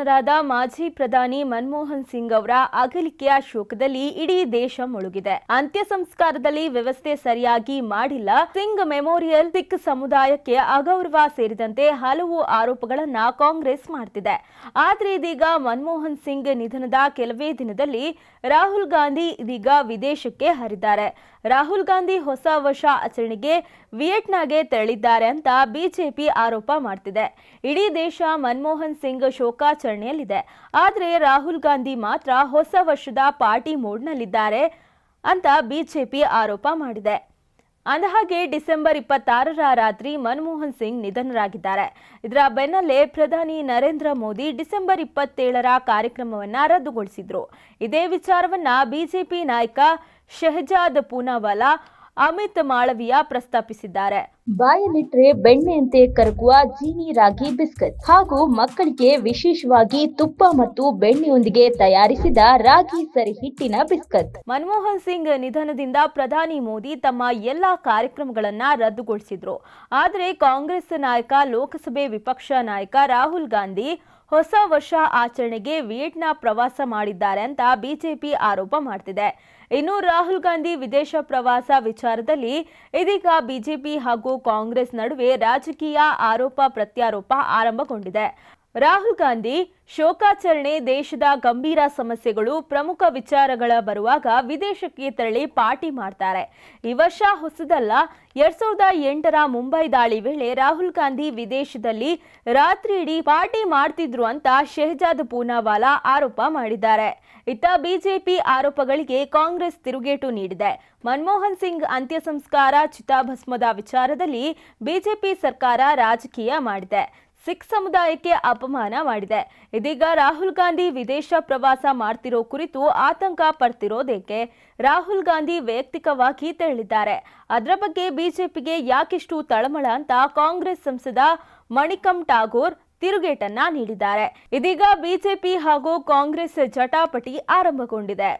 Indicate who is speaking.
Speaker 1: ನಿಧನರಾದ ಮಾಜಿ ಪ್ರಧಾನಿ ಮನಮೋಹನ್ ಸಿಂಗ್ ಅವರ ಅಗಲಿಕೆಯ ಶೋಕದಲ್ಲಿ ಇಡೀ ದೇಶ ಮುಳುಗಿದೆ. ಅಂತ್ಯ ಸಂಸ್ಕಾರದಲ್ಲಿ ವ್ಯವಸ್ಥೆ ಸರಿಯಾಗಿ ಮಾಡಿಲ್ಲ, ಸಿಂಗ್ ಮೆಮೋರಿಯಲ್ ಸಿಖ್ ಸಮುದಾಯಕ್ಕೆ ಅಗೌರವ ಸೇರಿದಂತೆ ಹಲವು ಆರೋಪಗಳನ್ನ ಕಾಂಗ್ರೆಸ್ ಮಾಡ್ತಿದೆ. ಆದ್ರೆ ಇದೀಗ ಮನಮೋಹನ್ ಸಿಂಗ್ ನಿಧನದ ಕೆಲವೇ ದಿನದಲ್ಲಿ ರಾಹುಲ್ ಗಾಂಧಿ ಇದೀಗ ವಿದೇಶಕ್ಕೆ ಹರಿದ್ದಾರೆ. ರಾಹುಲ್ ಗಾಂಧಿ ಹೊಸ ವರ್ಷ ಆಚರಣೆಗೆ ವಿಯೆಟ್ನಾಂಗೆ ತೆರಳಿದ್ದಾರೆ ಅಂತ ಬಿಜೆಪಿ ಆರೋಪ ಮಾಡ್ತಿದೆ. ಇಡೀ ದೇಶ ಮನಮೋಹನ್ ಸಿಂಗ್ ಶೋಕಾಚರಣೆಯಲ್ಲಿದೆ. ಆದರೆ ರಾಹುಲ್ ಗಾಂಧಿ ಮಾತ್ರ ಹೊಸ ವರ್ಷದ ಪಾರ್ಟಿ ಮೋಡ್ನಲ್ಲಿದ್ದಾರೆ ಅಂತ ಬಿಜೆಪಿ ಆರೋಪ ಮಾಡಿದೆ. ಅಂದಹಾಗೆ ಡಿಸೆಂಬರ್ 26ರ ರಾತ್ರಿ ಮನಮೋಹನ್ ಸಿಂಗ್ ನಿಧನರಾಗಿದ್ದಾರೆ. ಇದರ ಬೆನ್ನಲ್ಲೇ ಪ್ರಧಾನಿ ನರೇಂದ್ರ ಮೋದಿ ಡಿಸೆಂಬರ್ 27ರ ಕಾರ್ಯಕ್ರಮವನ್ನ ರದ್ದುಗೊಳಿಸಿದ್ರು. ಇದೇ ವಿಚಾರವನ್ನ ಬಿಜೆಪಿ ನಾಯಕ ಶಹಜಾದ್ ಪೂನಾವಾಲಾ, ಅಮಿತ್ ಮಾಳವಿಯಾ ಪ್ರಸ್ತಾಪಿಸಿದ್ದಾರೆ.
Speaker 2: ಬಾಯಲ್ಲಿಟ್ರೆ ಬೆಣ್ಣೆಯಂತೆ ಕರಗುವ ಜೀನಿ ರಾಗಿ ಬಿಸ್ಕತ್ ಹಾಗೂ ಮಕ್ಕಳಿಗೆ ವಿಶೇಷವಾಗಿ ತುಪ್ಪ ಮತ್ತು ಬೆಣ್ಣೆಯೊಂದಿಗೆ ತಯಾರಿಸಿದ ರಾಗಿ ಸರಿ ಹಿಟ್ಟಿನ ಬಿಸ್ಕತ್.
Speaker 1: ಮನಮೋಹನ್ ಸಿಂಗ್ ನಿಧನದಿಂದ ಪ್ರಧಾನಿ ಮೋದಿ ತಮ್ಮ ಎಲ್ಲಾ ಕಾರ್ಯಕ್ರಮಗಳನ್ನ ರದ್ದುಗೊಳಿಸಿದ್ರು. ಆದರೆ ಕಾಂಗ್ರೆಸ್ ನಾಯಕ, ಲೋಕಸಭೆ ವಿಪಕ್ಷ ನಾಯಕ ರಾಹುಲ್ ಗಾಂಧಿ ಹೊಸ ವರ್ಷ ಆಚರಣೆಗೆ ವಿಯೆಟ್ನಾಂ ಪ್ರವಾಸ ಮಾಡಿದ್ದಾರೆ ಅಂತ ಬಿಜೆಪಿ ಆರೋಪ ಮಾಡ್ತಿದೆ. ಇನ್ನು ರಾಹುಲ್ ಗಾಂಧಿ ವಿದೇಶ ಪ್ರವಾಸ ವಿಚಾರದಲ್ಲಿ ಇದೀಗ ಬಿಜೆಪಿ ಹಾಗೂ ಕಾಂಗ್ರೆಸ್ ನಡುವೆ ರಾಜಕೀಯ ಆರೋಪ ಪ್ರತ್ಯಾರೋಪ ಆರಂಭಗೊಂಡಿದೆ. ರಾಹುಲ್ ಗಾಂಧಿ ಶೋಕಾಚರಣೆ ದೇಶದ ಗಂಭೀರ ಸಮಸ್ಯೆಗಳು, ಪ್ರಮುಖ ವಿಚಾರಗಳ ಬರುವಾಗ ವಿದೇಶಕ್ಕೆ ತೆರಳಿ ಪಾರ್ಟಿ ಮಾಡ್ತಾರೆ. ಈ ವರ್ಷ ಹೊಸದಲ್ಲ. 2008ರ ಮುಂಬೈ ದಾಳಿ ವೇಳೆ ರಾಹುಲ್ ಗಾಂಧಿ ವಿದೇಶದಲ್ಲಿ ರಾತ್ರಿ ಇಡೀ ಪಾರ್ಟಿ ಮಾಡ್ತಿದ್ರು ಅಂತ ಶಹಜಾದ್ ಪೂನಾವಾಲಾ ಆರೋಪ ಮಾಡಿದ್ದಾರೆ. ಇತ್ತ ಬಿಜೆಪಿ ಆರೋಪಗಳಿಗೆ ಕಾಂಗ್ರೆಸ್ ತಿರುಗೇಟು ನೀಡಿದೆ. ಮನಮೋಹನ್ ಸಿಂಗ್ ಅಂತ್ಯ ಸಂಸ್ಕಾರ, ಚಿತಾಭಸ್ಮದ ವಿಚಾರದಲ್ಲಿ ಬಿಜೆಪಿ ಸರ್ಕಾರ ರಾಜಕೀಯ ಮಾಡಿದೆ. ಸಿಖ್ ಸಮುದಾಯಕ್ಕೆ ಅಪಮಾನ ಮಾಡಿದೆ. ಇದೀಗ ರಾಹುಲ್ ಗಾಂಧಿ ವಿದೇಶ ಪ್ರವಾಸ ಮಾಡ್ತಿರೋ ಕುರಿತು ಆತಂಕ ಪಡ್ತಿರೋದೇಕೆ? ರಾಹುಲ್ ಗಾಂಧಿ ವೈಯಕ್ತಿಕವಾಗಿ ತೆರಳಿದ್ದಾರೆ. ಅದರ ಬಗ್ಗೆ ಬಿಜೆಪಿಗೆ ಯಾಕೆಷ್ಟು ತಳಮಳ ಅಂತ ಕಾಂಗ್ರೆಸ್ ಸಂಸದ ಮಣಿಕಂ ಠಾಗೋರ್ ತಿರುಗೇಟನ್ನ ನೀಡಿದ್ದಾರೆ. ಇದೀಗ ಬಿಜೆಪಿ ಹಾಗೂ ಕಾಂಗ್ರೆಸ್ ಜಟಾಪಟಿ ಆರಂಭಗೊಂಡಿದೆ.